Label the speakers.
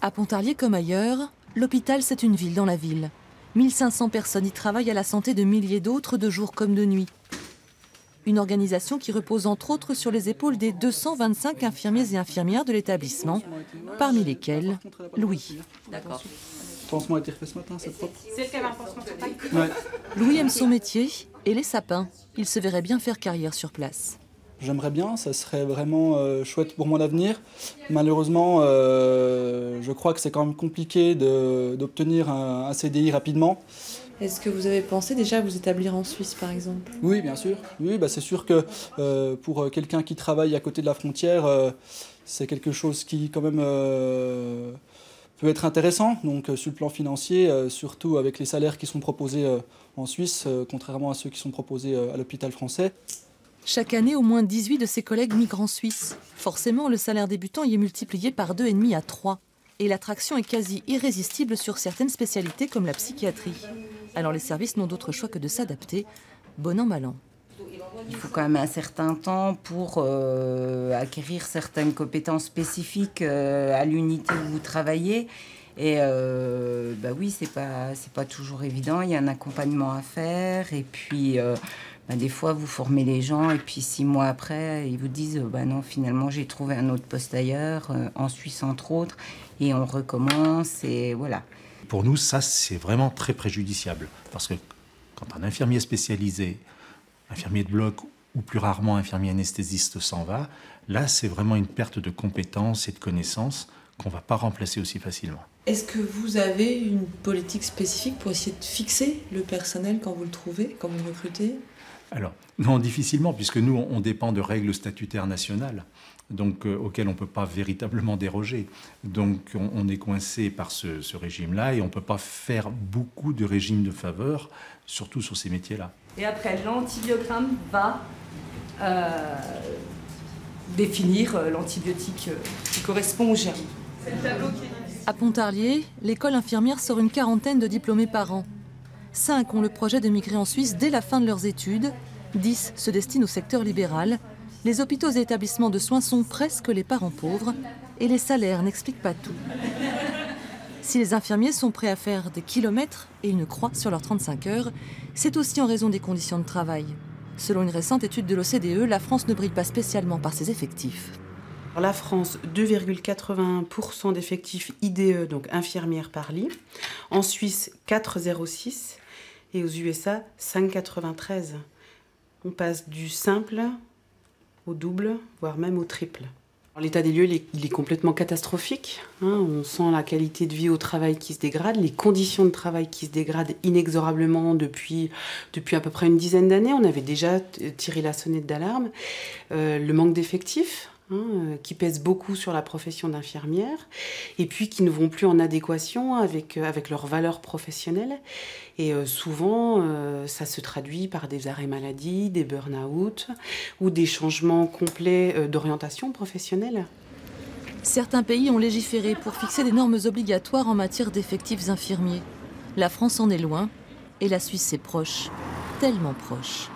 Speaker 1: À Pontarlier comme ailleurs, l'hôpital c'est une ville dans la ville. 1500 personnes y travaillent à la santé de milliers d'autres de jour comme de nuit. Une organisation qui repose entre autres sur les épaules des 225 infirmiers et infirmières de l'établissement, parmi lesquels Louis.
Speaker 2: D'accord.
Speaker 3: Le pansement a été refait ce matin, c'est propre.
Speaker 2: C'est le qui avait un pansement sur taille.
Speaker 3: Ouais.
Speaker 1: Louis aime son métier et les sapins. Il se verrait bien faire carrière sur place.
Speaker 3: J'aimerais bien, ça serait vraiment chouette pour mon avenir. Malheureusement, je crois que c'est quand même compliqué d'obtenir un CDI rapidement.
Speaker 4: Est-ce que vous avez pensé déjà à vous établir en Suisse, par exemple?
Speaker 3: Oui, bien sûr. Oui, bah c'est sûr que pour quelqu'un qui travaille à côté de la frontière, c'est quelque chose qui quand même peut être intéressant. Donc sur le plan financier, surtout avec les salaires qui sont proposés en Suisse, contrairement à ceux qui sont proposés à l'hôpital français.
Speaker 1: Chaque année, au moins 18 de ses collègues migrent en Suisse. Forcément, le salaire débutant y est multiplié par 2,5 à 3. Et l'attraction est quasi irrésistible sur certaines spécialités comme la psychiatrie. Alors les services n'ont d'autre choix que de s'adapter, bon an, mal an.
Speaker 5: Il faut quand même un certain temps pour acquérir certaines compétences spécifiques à l'unité où vous travaillez. Et bah oui, c'est pas toujours évident, il y a un accompagnement à faire. Et puis des fois, vous formez les gens et puis 6 mois après, ils vous disent bah non, finalement, j'ai trouvé un autre poste ailleurs, en Suisse entre autres. Et on recommence et voilà.
Speaker 6: Pour nous, ça, c'est vraiment très préjudiciable. Parce que quand un infirmier spécialisé, infirmier de bloc ou plus rarement infirmier anesthésiste s'en va, là, c'est vraiment une perte de compétences et de connaissances qu'on ne va pas remplacer aussi facilement.
Speaker 4: Est-ce que vous avez une politique spécifique pour essayer de fixer le personnel quand vous le trouvez, quand vous le recrutez?
Speaker 6: Alors, non, difficilement, puisque nous, on dépend de règles statutaires nationales, donc auxquelles on ne peut pas véritablement déroger. Donc, on est coincé par ce régime-là et on ne peut pas faire beaucoup de régimes de faveur, surtout sur ces métiers-là.
Speaker 2: Et après, l'antibiogramme va définir l'antibiotique qui correspond au germe. C'est le tableau qui est...
Speaker 1: À Pontarlier, l'école infirmière sort une quarantaine de diplômés par an. 5 ont le projet de migrer en Suisse dès la fin de leurs études. 10 se destinent au secteur libéral. Les hôpitaux et établissements de soins sont presque les parents pauvres. Et les salaires n'expliquent pas tout. Si les infirmiers sont prêts à faire des kilomètres et une croix sur leurs 35 heures, c'est aussi en raison des conditions de travail. Selon une récente étude de l'OCDE, la France ne brille pas spécialement par ses effectifs.
Speaker 7: La France, 2,81% d'effectifs IDE, donc infirmières par lit. En Suisse, 4,06%. Et aux USA, 5,93%. On passe du simple au double, voire même au triple. L'état des lieux, il est complètement catastrophique. On sent la qualité de vie au travail qui se dégrade, les conditions de travail qui se dégradent inexorablement depuis à peu près une dizaine d'années. On avait déjà tiré la sonnette d'alarme. Le manque d'effectifs, qui pèsent beaucoup sur la profession d'infirmière, et puis qui ne vont plus en adéquation avec leurs valeurs professionnelles. Et souvent, ça se traduit par des arrêts maladie, des burn-out, ou des changements complets d'orientation professionnelle.
Speaker 1: Certains pays ont légiféré pour fixer des normes obligatoires en matière d'effectifs infirmiers. La France en est loin, et la Suisse est proche, tellement proche.